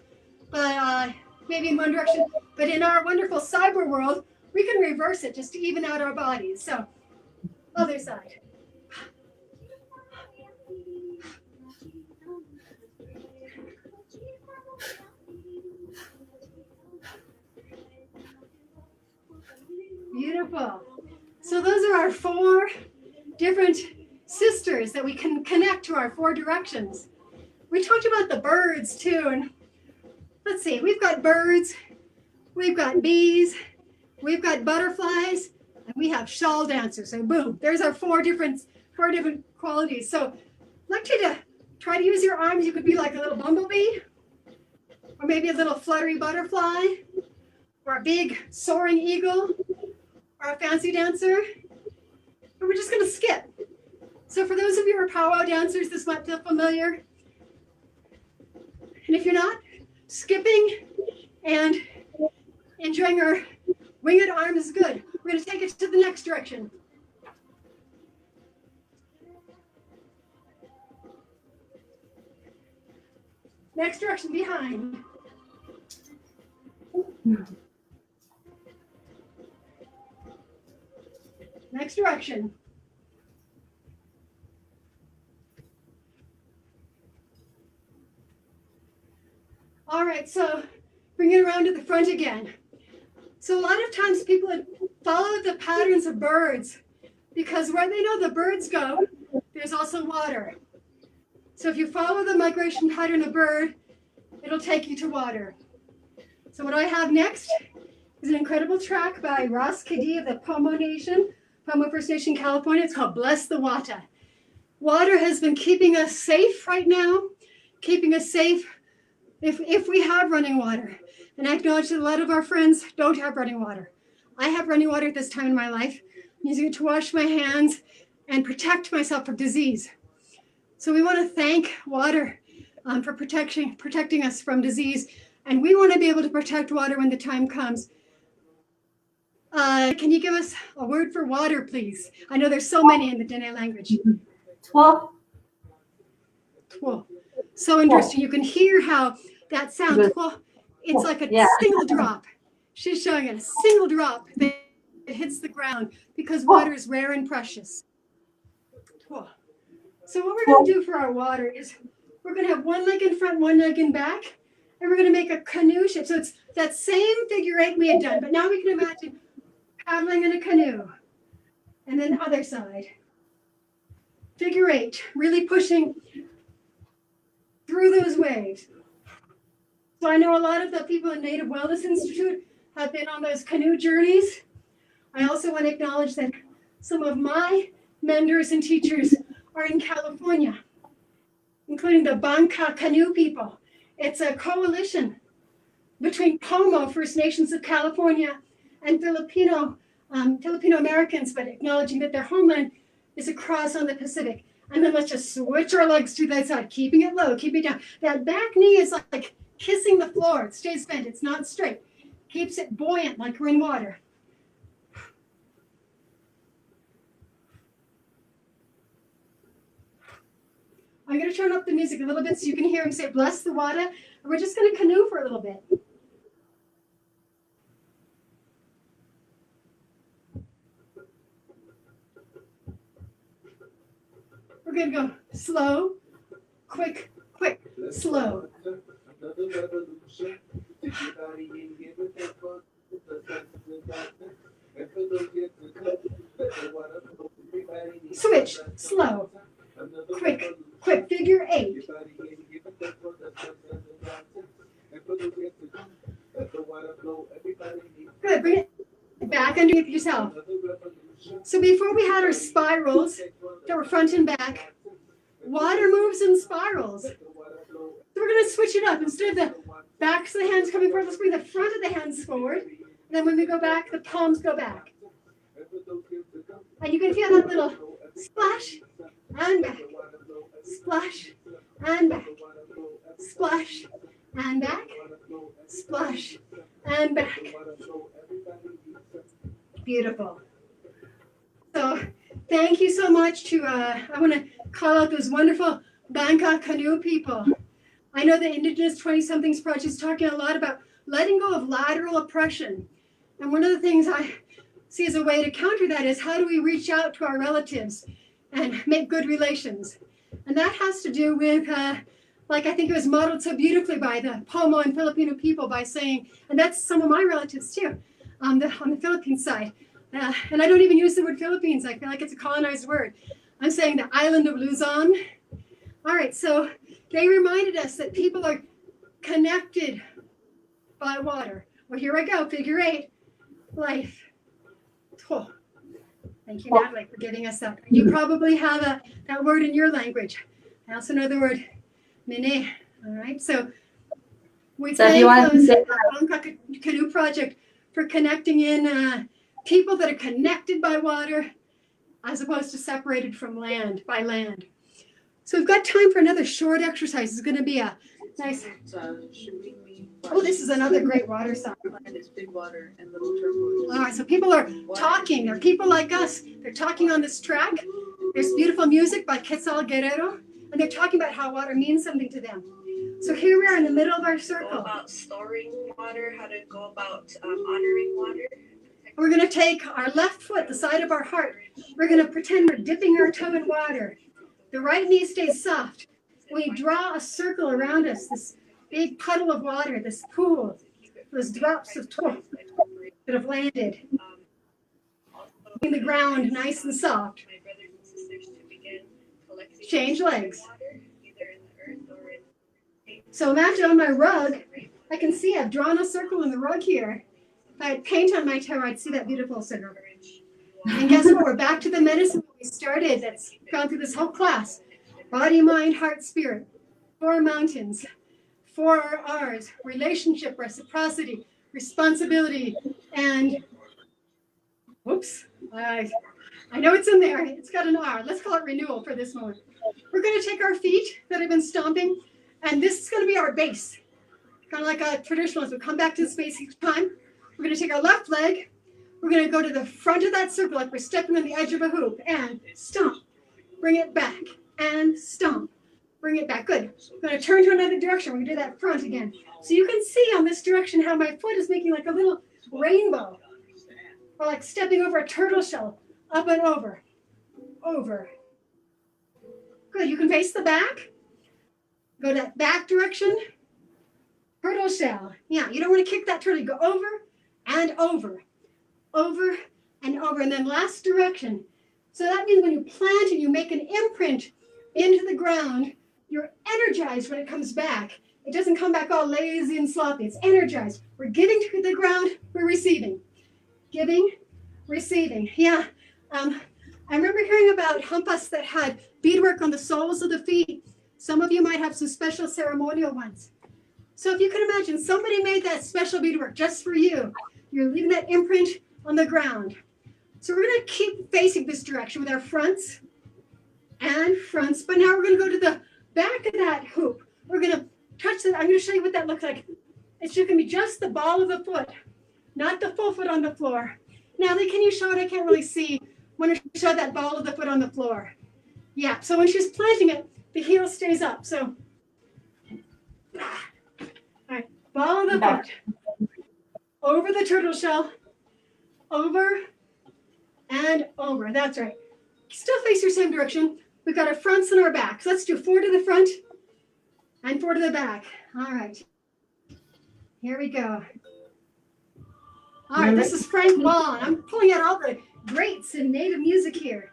S1: but maybe in one direction. But in our wonderful cyber world, we can reverse it just to even out our bodies. So, other side. Beautiful. So those are our 4 different sisters that we can connect to our 4 directions. We talked about the birds too, and let's see, we've got birds, we've got bees, we've got butterflies, and we have shawl dancers. So boom, there's our 4 different qualities. So I'd like you to try to use your arms. You could be like a little bumblebee, or maybe a little fluttery butterfly, or a big soaring eagle, or a fancy dancer. And we're just going to skip. So for those of you who are powwow dancers, this might feel familiar. And if you're not, skipping and enjoying our winged arms is good. We're going to take it to the next direction. Next direction behind. Next direction. right, so bring it around to the front again. So a lot of times people follow the patterns of birds because where they know the birds go, there's also water. So if you follow the migration pattern of bird, it'll take you to water. So what I have next is an incredible track by Ross Kadee of the Pomo Nation, Pomo First Nation, California. It's called Bless the Water. Water has been keeping us safe right now, keeping us safe if we have running water. And I acknowledge that a lot of our friends don't have running water. I have running water at this time in my life. I'm using it to wash my hands and protect myself from disease. So we want to thank water for protecting us from disease. And we want to be able to protect water when the time comes. Can you give us a word for water, please? I know there's so many in the Dene language.
S2: Twa.
S1: Twa. So interesting. You can hear how that sound, twa, it's like a single drop. She's showing it, a single drop that hits the ground because water is rare and precious. Twa. So what we're going to do for our water is we're going to have one leg in front, one leg in back, and we're going to make a canoe shape. So it's that same figure eight we had done, but now we can imagine paddling in a canoe. And then other side. Figure eight, really pushing through those waves. So I know a lot of the people in Native Wellness Institute have been on those canoe journeys. I also want to acknowledge that some of my mentors and teachers are in California, including the Banca Canoe people. It's a coalition between Pomo First Nations of California and Filipino Americans, but acknowledging that their homeland is across on the Pacific. And then let's just switch our legs to that side, keeping it low, keeping it down. That back knee is like kissing the floor. It stays bent. It's not straight. Keeps it buoyant like we're in water. I'm going to turn up the music a little bit so you can hear him say, bless the water. And we're just going to canoe for a little bit. We're going to go slow, quick, quick, slow. Switch, slow, quick, quick, figure eight. Good, bring it back underneath yourself. So before we had our spirals that were front and back, water moves in spirals. So we're going to switch it up. Instead of the backs of the hands coming forward, let's bring the front of the hands forward. And then when we go back, the palms go back. And you can feel that little splash and back, splash and back, splash and back, splash and back. Beautiful. So thank you so much to, I want to call out those wonderful Banca Canoe people. I know the Indigenous 20-somethings project is talking a lot about letting go of lateral oppression. And one of the things I see as a way to counter that is how do we reach out to our relatives and make good relations? And that has to do with, like I think it was modeled so beautifully by the Pomo and Filipino people by saying, and that's some of my relatives too, on the Philippine side. And I don't even use the word Philippines. I feel like it's a colonized word. I'm saying the island of Luzon. All right, so they reminded us that people are connected by water. Well, here I go, figure eight, life. Oh, thank you, Natalie, for giving us that. You probably have that word in your language. I also know the word mene. All right, so we thank those Canoe Project for connecting in people that are connected by water as opposed to separated from land, by land. So we've got time for another short exercise. It's going to be a nice... Oh, this is another great water song.
S3: Big water and little turquoise.
S1: All right, so people are talking. They're people like us. They're talking on this track. There's beautiful music by Quetzal Guerrero, and they're talking about how water means something to them. So here we are in the middle of our circle.
S3: Go about storing water, how to go about honoring water.
S1: We're going to take our left foot, the side of our heart. We're going to pretend we're dipping our toe in water. The right knee stays soft. We draw a circle around us, this big puddle of water, this pool, those drops of that have landed in the ground, nice and soft. Change legs. So imagine on my rug, I can see I've drawn a circle in the rug here. If I had paint on my toe, I'd see that beautiful circle. And guess what? We're back to the medicine we started that's gone through this whole class. Body, mind, heart, spirit. 4 mountains. 4 R's. Relationship, reciprocity, responsibility, and whoops. I know it's in there. It's got an R. Let's call it renewal for this moment. We're going to take our feet that have been stomping, and this is going to be our base. Kind of like a traditionalist. We'll come back to the space each time. We're going to take our left leg. We're going to go to the front of that circle like we're stepping on the edge of a hoop and stomp. Bring it back and stomp. Bring it back. Good. We're going to turn to another direction. We're going to do that front again. So you can see on this direction how my foot is making like a little rainbow. Or like stepping over a turtle shell. Up and over. Over. Good. You can face the back. Go that back direction. Turtle shell. Yeah, you don't want to kick that turtle. You go over and over. Over and over. And then last direction. So that means when you plant and you make an imprint into the ground, you're energized when it comes back. It doesn't come back all lazy and sloppy. It's energized. We're giving to the ground. We're receiving. Giving, receiving. Yeah. I remember hearing about humpas that had beadwork on the soles of the feet. Some of you might have some special ceremonial ones. So if you can imagine, somebody made that special beadwork just for you. You're leaving that imprint on the ground. So we're going to keep facing this direction with our fronts and fronts. But now we're going to go to the back of that hoop. We're going to touch that. I'm going to show you what that looks like. It's just going to be just the ball of the foot, not the full foot on the floor. Natalie, can you show it? I can't really see. I want to show that ball of the foot on the floor. Yeah, so when she's planting it, the heel stays up. So, all right, ball of the foot. Over the turtle shell. Over and over. That's right. Still face your same direction. We've got our fronts and our backs. Let's do 4 to the front and 4 to the back. All right. Here we go. All right, this is Frank Ball. I'm pulling out all the greats in native music here.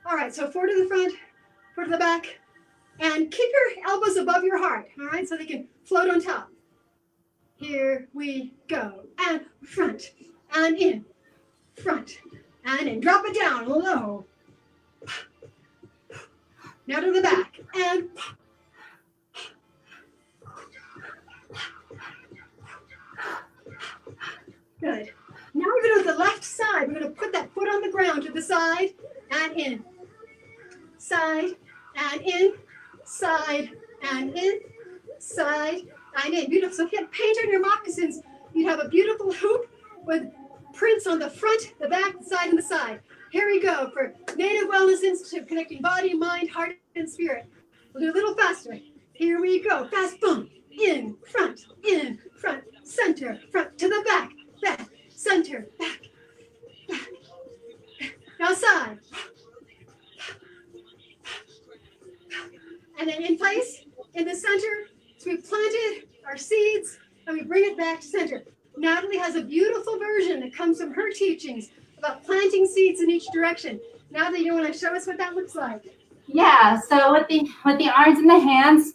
S1: All right, so 4 to the front, 4 to the back, and keep your elbows above your heart, all right, so they can float on top. Here we go. And front and in, front and in. Drop it down low. Now to the back and good. Now we're going to do the left side. We're going to put that foot on the ground to the side and in. Side and in. Side and in. Side and in. Beautiful. So if you had paint on your moccasins, you'd have a beautiful hoop with prints on the front, the back, the side, and the side. Here we go for Native Wellness Institute, connecting body, mind, heart, and spirit. We'll do a little faster. Here we go. Fast bump. In, front, center, front, to the back, back, center, back, back. Now side. And then in place, in the center, so we planted our seeds and we bring it back to center. Natalie has a beautiful version that comes from her teachings about planting seeds in each direction. Natalie, you want to show us what that looks like?
S2: Yeah, so with the arms and the hands,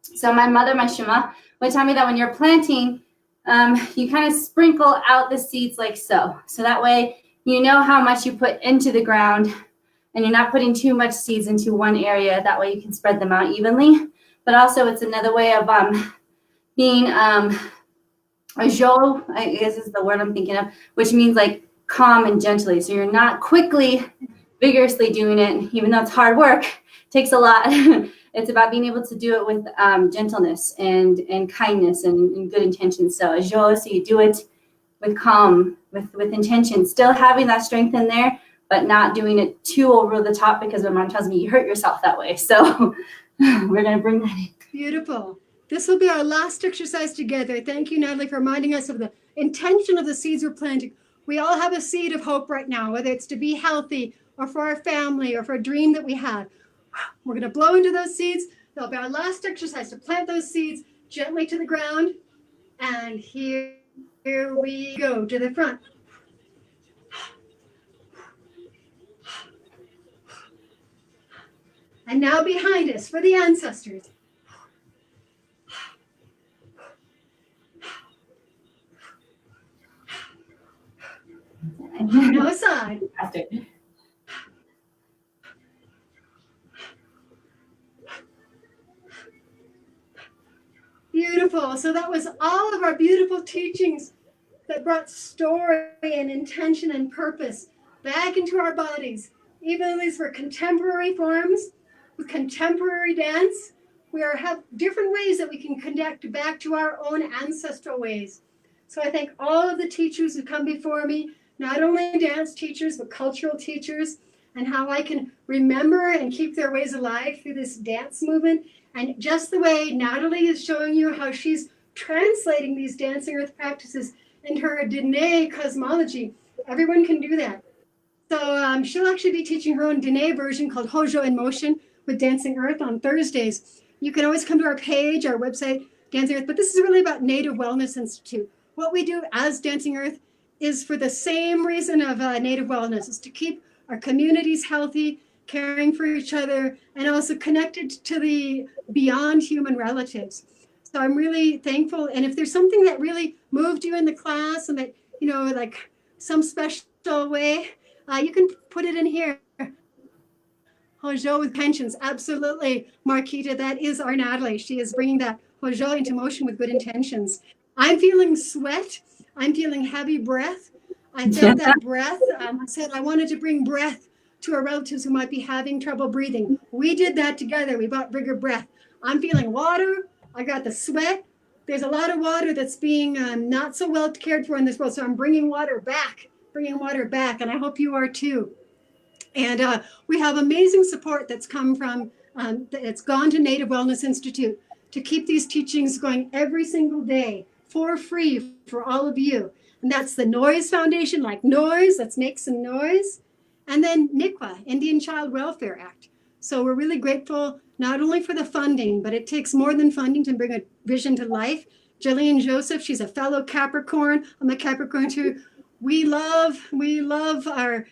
S2: so my mother, my Shema, would tell me that when you're planting, you kind of sprinkle out the seeds like so. So that way you know how much you put into the ground and you're not putting too much seeds into one area. That way you can spread them out evenly. But also it's another way of being a jo, I guess is the word I'm thinking of, which means like calm and gently. So you're not quickly, vigorously doing it, even though it's hard work, takes a lot. It's about being able to do it with gentleness and kindness and good intentions. So a jo, so you do it with calm, with intention, still having that strength in there, but not doing it too over the top because my mom tells me you hurt yourself that way. So we're going to bring that in.
S1: Beautiful. This will be our last exercise together. Thank you, Natalie, for reminding us of the intention of the seeds we're planting. We all have a seed of hope right now, whether it's to be healthy or for our family or for a dream that we have. We're going to blow into those seeds. That'll be our last exercise to plant those seeds gently to the ground. And here we go to the front. And now behind us for the ancestors. Now aside. Beautiful. So that was all of our beautiful teachings that brought story and intention and purpose back into our bodies. Even though these were contemporary forms with contemporary dance, have different ways that we can connect back to our own ancestral ways. So I thank all of the teachers who come before me, not only dance teachers, but cultural teachers, and how I can remember and keep their ways alive through this dance movement. And just the way Natalie is showing you how she's translating these dancing earth practices into her Dene cosmology, everyone can do that. So she'll actually be teaching her own Dene version called Hojo in Motion with Dancing Earth on Thursdays. You can always come to our page, our website, Dancing Earth, but this is really about Native Wellness Institute. What we do as Dancing Earth is for the same reason of Native Wellness, is to keep our communities healthy, caring for each other, and also connected to the beyond human relatives. So I'm really thankful. And if there's something that really moved you in the class and that, like some special way, you can put it in here. Hojo with pensions, absolutely, Marquita, that is our Natalie. She is bringing that Hojo into motion with good intentions. I'm feeling sweat. I'm feeling heavy breath. I felt that breath. I said I wanted to bring breath to our relatives who might be having trouble breathing. We did that together. We brought bigger breath. I'm feeling water. I got the sweat. There's a lot of water that's being not so well cared for in this world. So I'm bringing water back. And I hope you are too. And we have amazing support that's come from, that's gone to Native Wellness Institute to keep these teachings going every single day for free for all of you. And that's the Noise Foundation, like noise, let's make some noise. And then NICWA, Indian Child Welfare Act. So we're really grateful not only for the funding, but it takes more than funding to bring a vision to life. Jillian Joseph, she's a fellow Capricorn. I'm a Capricorn too. We love our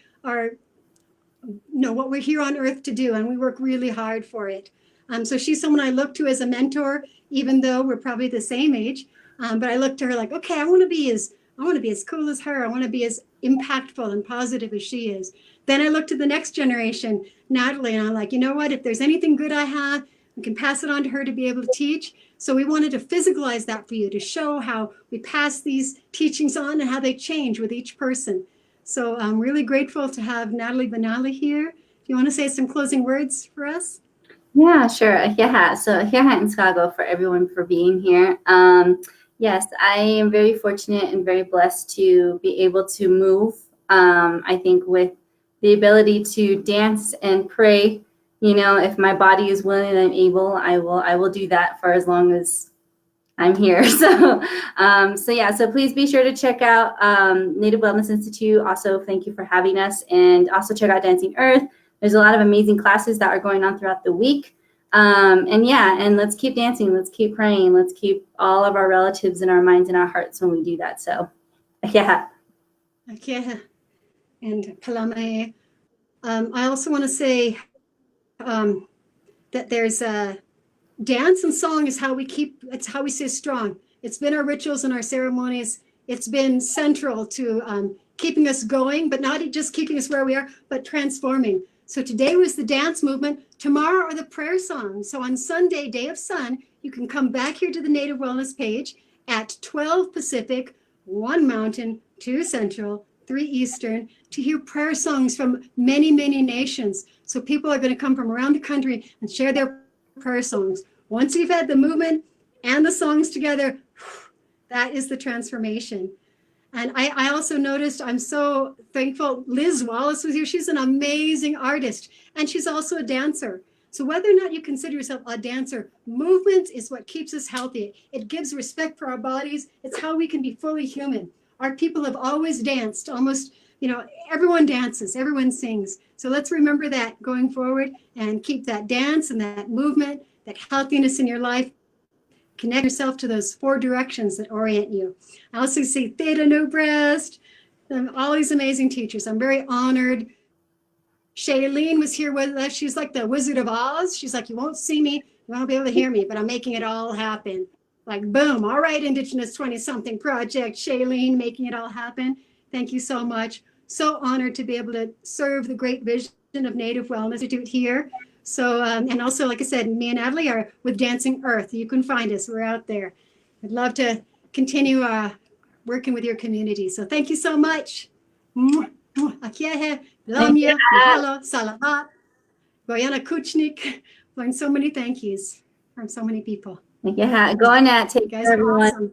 S1: what we're here on earth to do, and we work really hard for it. So she's someone I look to as a mentor, even though we're probably the same age. But I look to her like, okay, I want to be as cool as her. I want to be as impactful and positive as she is. Then I look to the next generation, Natalie, and I'm like, you know what? If there's anything good I have, I can pass it on to her to be able to teach. So we wanted to physicalize that for you, to show how we pass these teachings on and how they change with each person. So I'm really grateful to have Natalie Benali here. Do you want to say some closing words for us?
S2: Yeah, sure. Yeah. So Hiya in Chicago for everyone for being here. Yes, I am very fortunate and very blessed to be able to move. I think with the ability to dance and pray, if my body is willing and able, I will do that for as long as I'm here. So please be sure to check out Native Wellness Institute. Also, thank you for having us, and also check out Dancing Earth. There's a lot of amazing classes that are going on throughout the week. And let's keep dancing. Let's keep praying. Let's keep all of our relatives in our minds and our hearts when we do that. So, yeah.
S1: Okay. And Palame, I also want to say that there's a dance and song is how we stay strong. It's been our rituals and our ceremonies. It's been central to keeping us going, but not just keeping us where we are, but transforming. So today was the dance movement. Tomorrow are the prayer songs. So on Sunday, Day of Sun, you can come back here to the Native Wellness page at 12 Pacific, 1 Mountain, 2 Central, 3 Eastern, to hear prayer songs from many, many nations. So people are going to come from around the country and share their prayer songs. Once you've had the movement and the songs together, that is the transformation. And I also noticed, I'm so thankful, Liz Wallace was here. She's an amazing artist, and she's also a dancer. So whether or not you consider yourself a dancer, movement is what keeps us healthy. It gives respect for our bodies. It's how we can be fully human. Our people have always danced, almost, everyone dances, everyone sings. So let's remember that going forward and keep that dance and that movement, that healthiness in your life. connect yourself to those 4 directions that orient you. I also see Theta No Breast, all these amazing teachers. I'm very honored. Shailene was here with us. She's like the Wizard of Oz. She's like, you won't see me, you won't be able to hear me, but I'm making it all happen. Like, boom. All right, Indigenous 20-something project. Shailene, making it all happen. Thank you so much. So honored to be able to serve the great vision of Native Wellness Institute here. So, and also, like I said, me and Natalie are with Dancing Earth. You can find us. We're out there. I'd love to continue working with your community. So thank you so much. Akiehe, Lamia, Mahalo, Salamat, Goyana Kuchnik. Learned so many thank yous from so many people.
S2: Yeah, go on out.
S1: You
S2: Take
S1: guys
S2: care,
S1: are
S2: everyone.
S1: awesome.